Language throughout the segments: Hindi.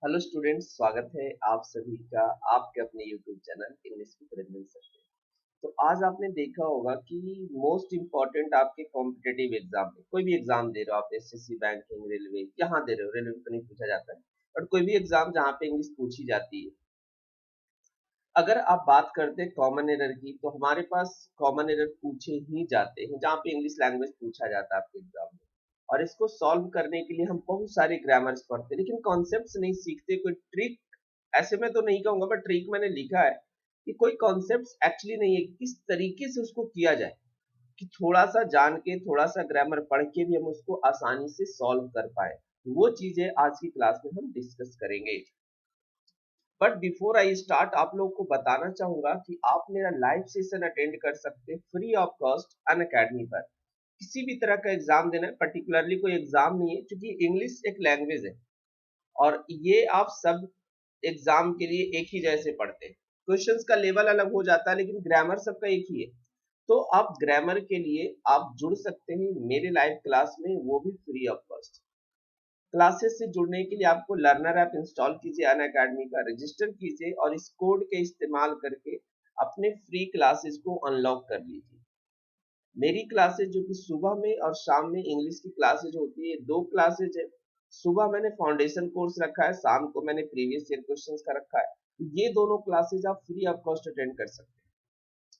हेलो स्टूडेंट्स, स्वागत है आप सभी का आपके अपने YouTube channel English with Ranjan sir पे। तो आज आपने देखा होगा कि मोस्ट इम्पॉर्टेंट आपके कॉम्पिटिटिव एग्जाम में, कोई भी एग्जाम दे रहे हो आप, एसएससी, बैंकिंग, रेलवे, यहाँ दे रहे हो, रेलवे तो नहीं पूछा जाता है, बट कोई भी एग्जाम जहाँ पे इंग्लिश पूछी जाती है, अगर आप बात करते हैं कॉमन एरर की, तो हमारे पास कॉमन एरर पूछे ही जाते हैं जहाँ पे इंग्लिश लैंग्वेज पूछा जाता है आपके एग्जाम में। और इसको सॉल्व करने के लिए हम बहुत सारे ग्रामर्स पढ़ते हैं, लेकिन कॉन्सेप्ट्स नहीं सीखते। कोई ट्रिक, ऐसे में तो नहीं कहूंगा, बट ट्रिक मैंने लिखा है कि कोई कॉन्सेप्ट्स एक्चुअली नहीं है, किस तरीके से उसको किया जाए कि थोड़ा सा जान के, थोड़ा सा ग्रामर पढ़ के भी हम उसको आसानी से सॉल्व कर पाए। वो चीजें आज की क्लास में हम डिस्कस करेंगे। बट बिफोर आई स्टार्ट, आप लोगों को बताना चाहूंगा कि आप मेरा लाइव सेशन अटेंड कर सकते हैं फ्री ऑफ कॉस्ट अनअकैडमी पर। किसी भी तरह का एग्जाम देना है, पर्टिकुलरली कोई एग्जाम नहीं है, क्योंकि इंग्लिश एक लैंग्वेज है और ये आप सब एग्जाम के लिए एक ही जैसे पढ़ते हैं। क्वेश्चंस का लेवल अलग हो जाता है, लेकिन ग्रामर सबका एक ही है। तो आप ग्रामर के लिए आप जुड़ सकते हैं मेरे लाइव क्लास में, वो भी फ्री ऑफ कॉस्ट। क्लासेस से जुड़ने के लिए आपको लर्नर ऐप इंस्टॉल कीजिए, अनअकैडमी का रजिस्टर कीजिए और इस कोड के इस्तेमाल करके अपने फ्री क्लासेस को अनलॉक कर लीजिए। मेरी क्लासेस जो कि सुबह में और शाम में इंग्लिश की क्लासेस होती है, दो क्लासेज है। सुबह मैंने फाउंडेशन कोर्स रखा है, शाम को मैंने प्रीवियस ईयर क्वेश्चंस का रखा है। ये दोनों क्लासेज आप फ्री ऑफ कॉस्ट अटेंड कर सकते हैं।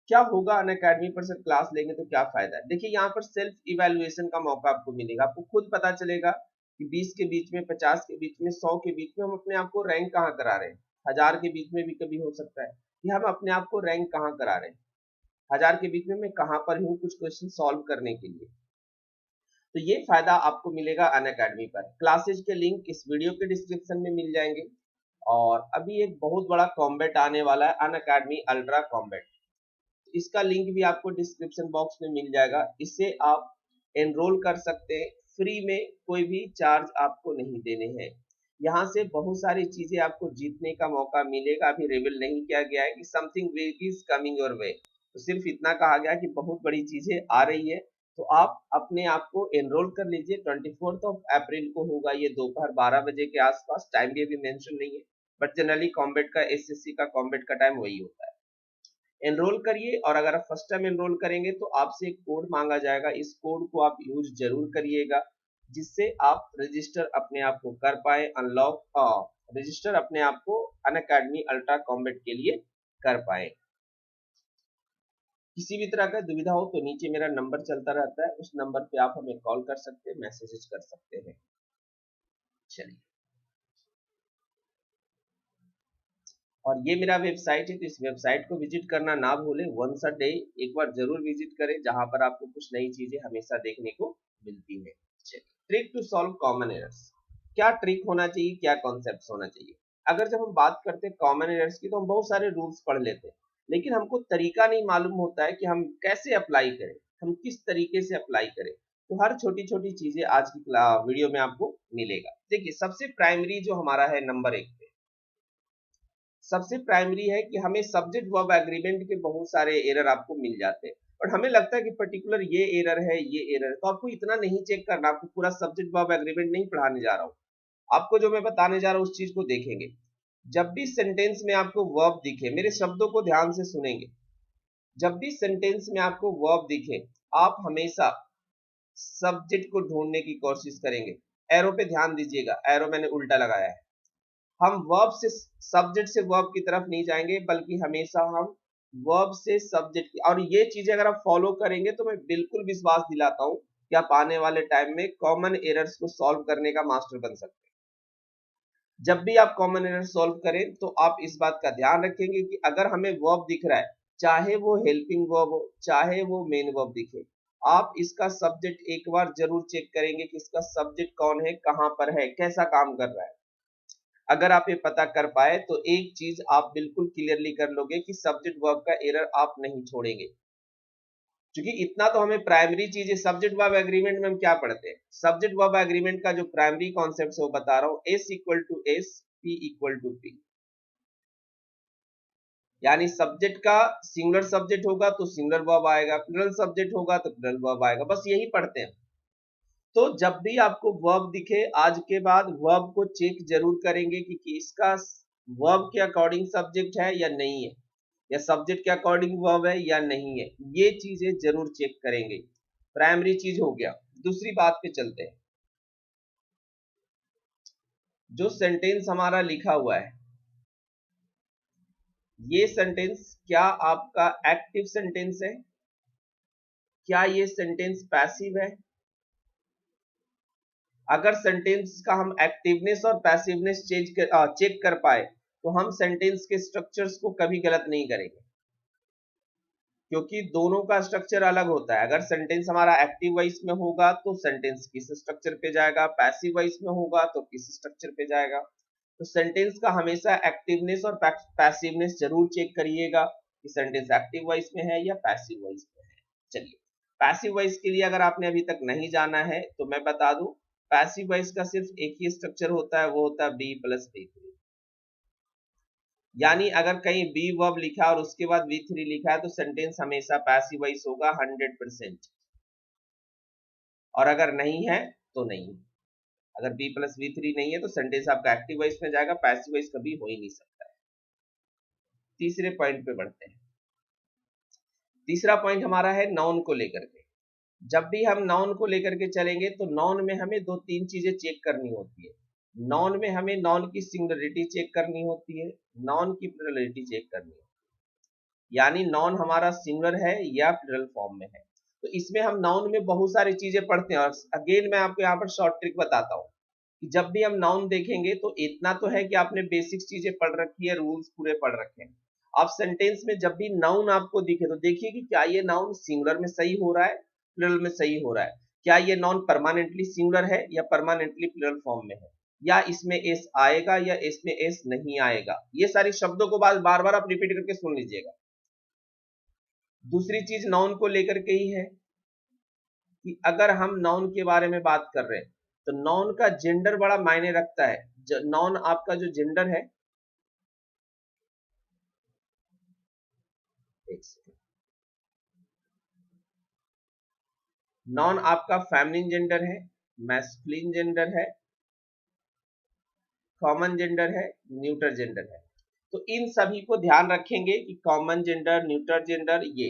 क्या होगा अनअकैडमी पर सर क्लास लेंगे तो क्या फायदा है? देखिए, यहाँ पर सेल्फ इवैल्यूएशन का मौका आपको मिलेगा। आपको खुद पता चलेगा कि 20 के बीच में, 50 के बीच में, 100 के बीच में हम अपने आप को रैंक कहाँ करा रहे हैं। 1000 के बीच में भी कभी हो सकता है कि हम अपने आप को रैंक कहाँ करा रहे हैं। 1000 के बीच में मैं कहाँ पर हूँ कुछ क्वेश्चन सॉल्व करने के लिए। तो ये फायदा आपको मिलेगा अनअकैडमी पर। क्लासेज के लिंक इस वीडियो के डिस्क्रिप्शन में मिल जाएंगे। और अभी एक बहुत बड़ा कॉम्बैट आने वाला है, अनअकैडमी अल्ट्रा कॉम्बैट। इसका लिंक भी आपको डिस्क्रिप्शन बॉक्स में मिल जाएगा। इससे आप एनरोल कर सकते हैं फ्री में, कोई भी चार्ज आपको नहीं देने हैं। यहाँ से बहुत सारी चीजें आपको जीतने का मौका मिलेगा। अभी रिवील नहीं किया गया है कि something big is coming your way, तो सिर्फ इतना कहा गया कि बहुत बड़ी चीजें आ रही है। तो आप अपने आप को एनरोल कर लीजिए। 24 ऑफ अप्रैल को होगा ये, दोपहर 12 बजे के आसपास। टाइम भी अभी मेंशन नहीं है, बट जनरली कॉम्बैट का, एसएससी का कॉम्बैट का टाइम वही होता है। एनरोल करिए, और अगर आप फर्स्ट टाइम एनरोल करेंगे तो आपसे एक कोड मांगा जाएगा। इस कोड को आप यूज जरूर करिएगा, जिससे आप रजिस्टर अपने आप को कर पाए, अनलॉक रजिस्टर अपने आप को अनअकैडमी अल्ट्रा कॉम्बैट के लिए कर पाए। किसी भी तरह का दुविधा हो तो नीचे मेरा नंबर चलता रहता है, उस नंबर पे आप हमें कॉल कर सकते हैं, मैसेजेस कर सकते हैं। चलिए, और ये मेरा वेबसाइट है, तो इस वेबसाइट को विजिट करना ना भूलें। वंस अ डे एक बार जरूर विजिट करें, जहां पर आपको कुछ नई चीजें हमेशा देखने को मिलती है। Trick to solve common errors. क्या ट्रिक होना चाहिए, क्या कॉन्सेप्ट होना चाहिए? अगर जब हम बात करते हैं कॉमन एरर्स की, तो हम बहुत सारे रूल्स पढ़ लेते हैं, लेकिन हमको तरीका नहीं मालूम होता है कि हम कैसे अप्लाई करें, हम किस तरीके से अप्लाई करें। तो हर छोटी छोटी चीजें आज की वीडियो में आपको मिलेगा। देखिए, सबसे प्राइमरी जो हमारा है, नंबर एक पे सबसे प्राइमरी है कि हमें सब्जेक्ट वर्ब एग्रीमेंट के बहुत सारे एरर आपको मिल जाते हैं, और हमें लगता है कि पर्टिकुलर ये एरर है, ये एरर है। तो आपको इतना नहीं चेक करना, आपको पूरा सब्जेक्ट वर्ब एग्रीमेंट नहीं पढ़ाने जा रहा हूँ। आपको जो मैं बताने जा रहा हूँ उस चीज को देखेंगे। जब भी सेंटेंस में आपको वर्ब दिखे, मेरे शब्दों को ध्यान से सुनेंगे। जब भी सेंटेंस में आपको वर्ब दिखे, आप हमेशा सब्जेक्ट को ढूंढने की कोशिश करेंगे। एरो पे ध्यान दीजिएगा, एरो मैंने उल्टा लगाया है। हम वर्ब से सब्जेक्ट से वर्ब की तरफ नहीं जाएंगे, बल्कि हमेशा हम वर्ब से सब्जेक्ट की, और ये चीजें अगर आप फॉलो करेंगे तो मैं बिल्कुल विश्वास दिलाता हूं कि आप आने वाले टाइम में कॉमन एरर्स को सॉल्व करने का मास्टर बन सकते हैं। जब भी आप कॉमन एरर सॉल्व करें तो आप इस बात का ध्यान रखेंगे कि अगर हमें वर्ब दिख रहा है, चाहे वो हेल्पिंग वर्ब हो, चाहे वो मेन वर्ब दिखे, आप इसका सब्जेक्ट एक बार जरूर चेक करेंगे कि इसका सब्जेक्ट कौन है, कहां पर है, कैसा काम कर रहा है। अगर आप ये पता कर पाए तो एक चीज आप बिल्कुल क्लियरली कर लोगे कि सब्जेक्ट वर्ब का एरर आप नहीं छोड़ेंगे। क्योंकि इतना तो हमें प्राइमरी चीज है। सब्जेक्ट वर्ब एग्रीमेंट में हम क्या पढ़ते हैं? सब्जेक्ट वर्ब एग्रीमेंट का जो प्राइमरी कॉन्सेप्ट है वो बता रहा हूं, S equal to S, P equal to P. यानी सब्जेक्ट का सिंगुलर सब्जेक्ट होगा तो सिंगुलर वर्ब आएगा, प्लूरल सब्जेक्ट होगा तो प्लूरल वर्ब आएगा। बस यही पढ़ते हैं। तो जब भी आपको वर्ब दिखे आज के बाद वर्ब को चेक जरूर करेंगे कि इसका वर्ब के अकॉर्डिंग सब्जेक्ट है या नहीं है, या सब्जेक्ट के अकॉर्डिंग वर्ब है या नहीं है, ये चीजें जरूर चेक करेंगे। प्राइमरी चीज हो गया। दूसरी बात पे चलते हैं। जो सेंटेंस हमारा लिखा हुआ है, ये सेंटेंस क्या आपका एक्टिव सेंटेंस है, क्या ये सेंटेंस पैसिव है? अगर सेंटेंस का हम एक्टिवनेस और पैसिवनेस चेक कर पाए तो हम सेंटेंस के स्ट्रक्चर्स को कभी गलत नहीं करेंगे, क्योंकि दोनों का स्ट्रक्चर अलग होता है। अगर सेंटेंस हमारा एक्टिव वॉइस में होगा तो सेंटेंस किस स्ट्रक्चर पे जाएगा, पैसिव वॉइस में होगा तो किस स्ट्रक्चर पे जाएगा। तो सेंटेंस का हमेशा एक्टिवनेस और पैसिवनेस जरूर चेक करिएगा कि सेंटेंस एक्टिव वॉइस में है या पैसिव वॉइस में है। चलिए, पैसिव वॉइस के लिए अगर आपने अभी तक नहीं जाना है तो मैं बता दूं, पैसिव वॉइस का सिर्फ एक ही स्ट्रक्चर होता है, वो होता है बी प्लस बी3। यानी अगर कहीं बी वर्ब लिखा और उसके बाद V3 लिखा है तो सेंटेंस हमेशा पैसिव वॉइस होगा 100%, और अगर नहीं है तो नहीं। अगर बी प्लस V3 नहीं है तो सेंटेंस आपका एक्टिव वॉइस में जाएगा, पैसिव वॉइस कभी हो ही नहीं सकता है। तीसरे पॉइंट पे बढ़ते हैं। तीसरा पॉइंट हमारा है नाउन को लेकर के। जब भी हम नाउन को लेकर के चलेंगे तो नाउन में हमें दो तीन चीजें चेक करनी होती है। नाउन में हमें नाउन की सिंगुलरिटी चेक करनी होती है, नाउन की प्लुरलिटी चेक करनी होती है। यानी नाउन हमारा सिंगुलर है या प्लुरल फॉर्म में है। तो इसमें हम नाउन में बहुत सारी चीजें पढ़ते हैं, और अगेन मैं आपको यहाँ पर शॉर्ट ट्रिक बताता हूँ कि जब भी हम नाउन देखेंगे तो इतना तो है कि आपने बेसिक चीजें पढ़ रखी है, रूल्स पूरे पढ़ रखे हैं। आप सेंटेंस में जब भी नाउन आपको दिखे तो देखिए कि क्या ये नाउन सिंगुलर में सही हो रहा है, प्लुरल में सही हो रहा है। क्या ये नाउन परमानेंटली सिंगुलर है या परमानेंटली प्लुरल फॉर्म में है, या इसमें एस आएगा या इसमें एस नहीं आएगा। ये सारी शब्दों को बार बार आप रिपीट करके सुन लीजिएगा। दूसरी चीज नाउन को लेकर के ही है कि अगर हम नाउन के बारे में बात कर रहे हैं तो नाउन का जेंडर बड़ा मायने रखता है। नाउन आपका जो जेंडर है, नाउन आपका फेमिनिन जेंडर है, मैस्कुलिन जेंडर है, कॉमन जेंडर है, न्यूटर जेंडर है। तो इन सभी को ध्यान रखेंगे कि कॉमन जेंडर, न्यूटर जेंडर, ये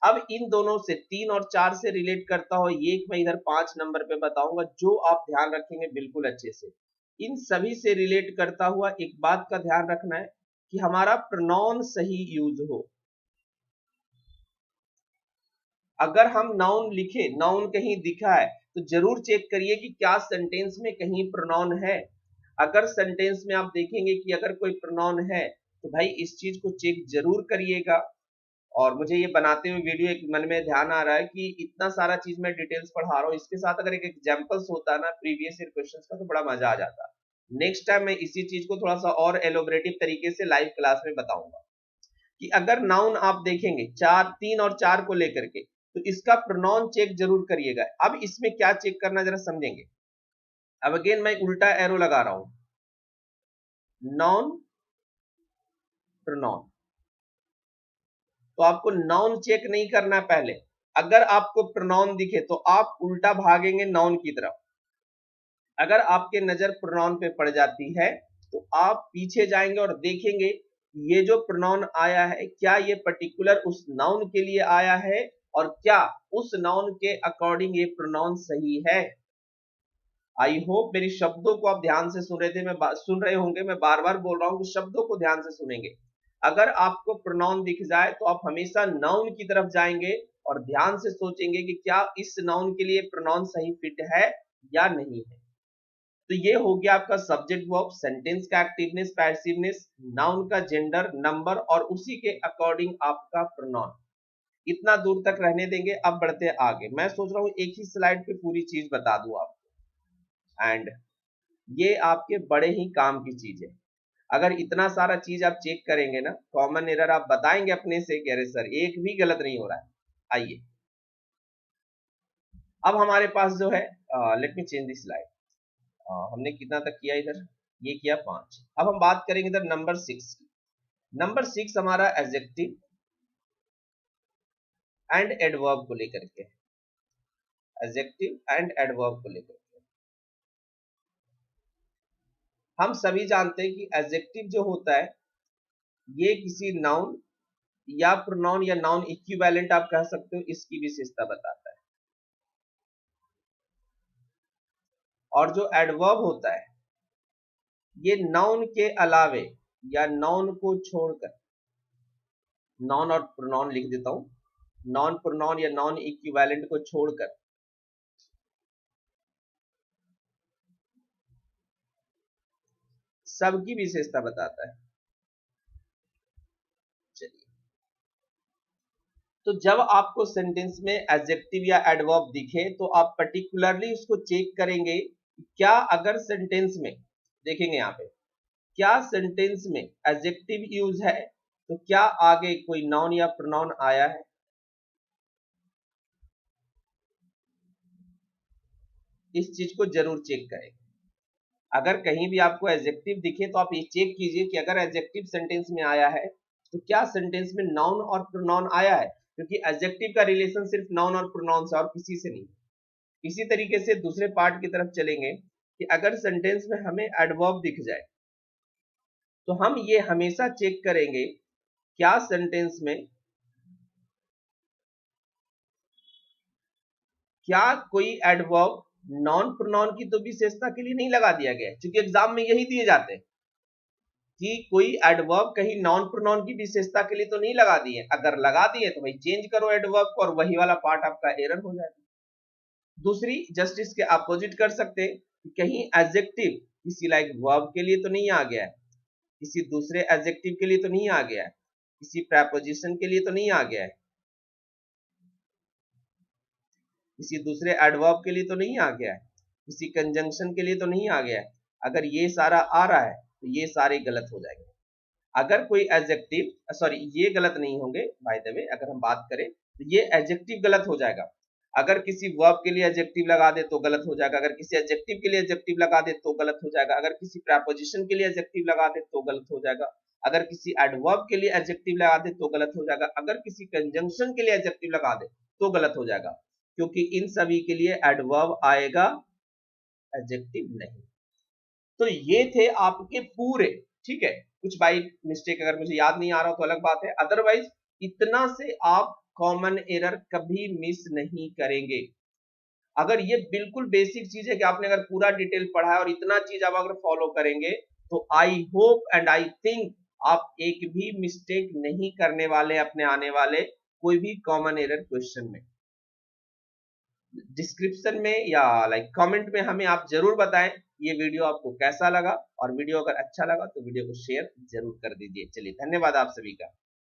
अब इन दोनों से 3 और 4 से रिलेट करता हो, ये मैं इधर 5 नंबर पे बताऊंगा जो आप ध्यान रखेंगे बिल्कुल अच्छे से। इन सभी से रिलेट करता हुआ एक बात का ध्यान रखना है कि हमारा प्रोनाउन सही यूज हो। अगर हम नाउन लिखे, नाउन कहीं दिखा है तो जरूर चेक करिए कि क्या सेंटेंस में कहीं प्रोनाउन है। अगर सेंटेंस में आप देखेंगे कि अगर कोई प्रोनाउन है तो भाई इस चीज को चेक जरूर करिएगा। और मुझे ये बनाते हुए वीडियो एक मन में ध्यान आ रहा है कि इतना सारा चीज मैं डिटेल्स पढ़ा रहा हूँ, इसके साथ अगर एक एग्जांपल्स होता ना प्रीवियस ईयर क्वेश्चंस का तो बड़ा मजा आ जाता। नेक्स्ट टाइम मैं इसी चीज को थोड़ा सा और एलोबरेटिव तरीके से लाइव क्लास में बताऊंगा कि अगर नाउन आप देखेंगे 3 और 4 को लेकर के तो इसका प्रोनाउन चेक जरूर करिएगा। अब इसमें क्या चेक करना जरा समझेंगे। अब अगेन मैं उल्टा एरो लगा रहा हूं, नाउन प्रोनाउन। तो आपको नाउन चेक नहीं करना पहले। अगर आपको प्रोनाउन दिखे तो आप उल्टा भागेंगे नाउन की तरफ। अगर आपके नजर प्रोनाउन पे पड़ जाती है तो आप पीछे जाएंगे और देखेंगे ये जो प्रोनाउन आया है क्या ये पर्टिकुलर उस नाउन के लिए आया है, और क्या उस नाउन के अकॉर्डिंग ये प्रोनाउन सही है। आई होप मेरी शब्दों को आप ध्यान से सुन रहे थे, मैं सुन रहे होंगे। मैं बार बार बोल रहा हूं कि शब्दों को ध्यान से सुनेंगे। अगर आपको प्रोनाउन दिख जाए तो आप हमेशा नाउन की तरफ जाएंगे और ध्यान से सोचेंगे कि क्या इस नाउन के लिए प्रोनाउन सही फिट है या नहीं है। तो ये हो गया आपका सब्जेक्ट वर्ब, सेंटेंस का एक्टिवनेस, पैसिवनेस, नाउन का जेंडर, नंबर, और उसी के अकॉर्डिंग आपका प्रोनाउन। इतना दूर तक रहने देंगे। अब बढ़ते हैं आगे। मैं सोच रहा हूँ एक ही स्लाइड पे पूरी चीज बता दूं आपको, एंड ये आपके बड़े ही काम की चीज है। अगर इतना सारा चीज आप चेक करेंगे ना, कॉमन एरर आप बताएंगे अपने से कि अरे सर एक भी गलत नहीं हो रहा है। आइए अब हमारे पास जो है, let me change this slide. हमने कितना तक किया इधर, ये किया 5। अब हम बात करेंगे इधर नंबर 6 की। नंबर 6 हमारा एडजेक्टिव एंड एडवर्ब को लेकर के। एडजेक्टिव एंड एडवर्ब को लेकर। हम सभी जानते हैं कि एडजेक्टिव जो होता है ये किसी नाउन या प्रोनाउन या नाउन इक्विवेलेंट आप कह सकते हो, इसकी विशेषता बताता है। और जो एडवर्ब होता है ये नाउन के अलावे या नाउन को छोड़कर, नाउन और प्रोनाउन लिख देता हूं, नॉन प्रोनाउन या नॉन इक्विवेलेंट को छोड़कर सबकी विशेषता बताता है। चलिए, तो जब आपको सेंटेंस में एडजेक्टिव या एडवर्ब दिखे तो आप पर्टिकुलरली उसको चेक करेंगे, क्या अगर सेंटेंस में देखेंगे यहाँ पे क्या सेंटेंस में एडजेक्टिव यूज है तो क्या आगे कोई नाउन या प्रोनाउन आया है। इस चीज को जरूर चेक करें। अगर कहीं भी आपको एडजेक्टिव दिखे तो आप ये चेक कीजिए कि अगर एडजेक्टिव सेंटेंस में आया है तो क्या सेंटेंस में नाउन और प्रोनाउन आया है, क्योंकि एडजेक्टिव का रिलेशन सिर्फ नाउन और प्रोनाउन से और किसी से नहीं। इसी तरीके से दूसरे पार्ट की तरफ चलेंगे कि अगर सेंटेंस में हमें एडवर्ब दिख जाए तो हम ये हमेशा चेक करेंगे क्या सेंटेंस में क्या कोई एडवर्ब नॉन प्रोनाउन की तो विशेषता के लिए नहीं लगा दिया गया है, क्योंकि एग्जाम में यही दिए जाते हैं कि कोई एडवर्ब कहीं नॉन प्रोनाउन की विशेषता के लिए तो नहीं लगा दिए। अगर लगा दिए तो भाई चेंज करो एडवर्ब को और वही वाला पार्ट आपका एरर हो जाएगा। दूसरी जस्ट इसके अपोजिट कर सकते हैं कि कहीं एडजेक्टिव किसी लाइक वर्ब के लिए तो नहीं आ गया है, किसी दूसरे एडजेक्टिव के लिए तो नहीं आ गया है, किसी प्रेपोजिशन के लिए तो नहीं आ गया है, किसी दूसरे एडवर्ब के लिए तो नहीं आ गया है, किसी कंजंक्शन के लिए तो नहीं आ गया है। अगर ये सारा आ रहा है तो ये सारे गलत हो जाएंगे। अगर कोई एडजेक्टिव सॉरी ये गलत नहीं होंगे बाय द वे, अगर हम बात करें तो ये एडजेक्टिव गलत हो जाएगा। अगर किसी वर्ब के लिए एडजेक्टिव लगा दे तो गलत हो जाएगा, अगर किसी एडजेक्टिव के लिए एडजेक्टिव लगा दे तो गलत हो जाएगा, अगर किसी प्रेपोजिशन के लिए एडजेक्टिव लगा दे तो गलत हो जाएगा, अगर किसी एडवर्ब के लिए एडजेक्टिव लगा दे तो गलत हो जाएगा, अगर किसी कंजंक्शन के लिए एडजेक्टिव लगा दे तो गलत हो जाएगा, क्योंकि इन सभी के लिए एडवर्ब आएगा, एडजेक्टिव नहीं। तो ये थे आपके पूरे, ठीक है। कुछ बाई मिस्टेक अगर मुझे याद नहीं आ रहा तो अलग बात है, अदरवाइज इतना से आप कॉमन एरर कभी मिस नहीं करेंगे। अगर ये बिल्कुल बेसिक चीज है कि आपने अगर पूरा डिटेल पढ़ा है और इतना चीज आप अगर फॉलो करेंगे तो I hope and I think आप एक भी मिस्टेक नहीं करने वाले अपने आने वाले कोई भी कॉमन एरर क्वेश्चन में। डिस्क्रिप्शन में या लाइक कमेंट में हमें आप जरूर बताएं ये वीडियो आपको कैसा लगा, और वीडियो अगर अच्छा लगा तो वीडियो को शेयर जरूर कर दीजिए। चलिए, धन्यवाद आप सभी का।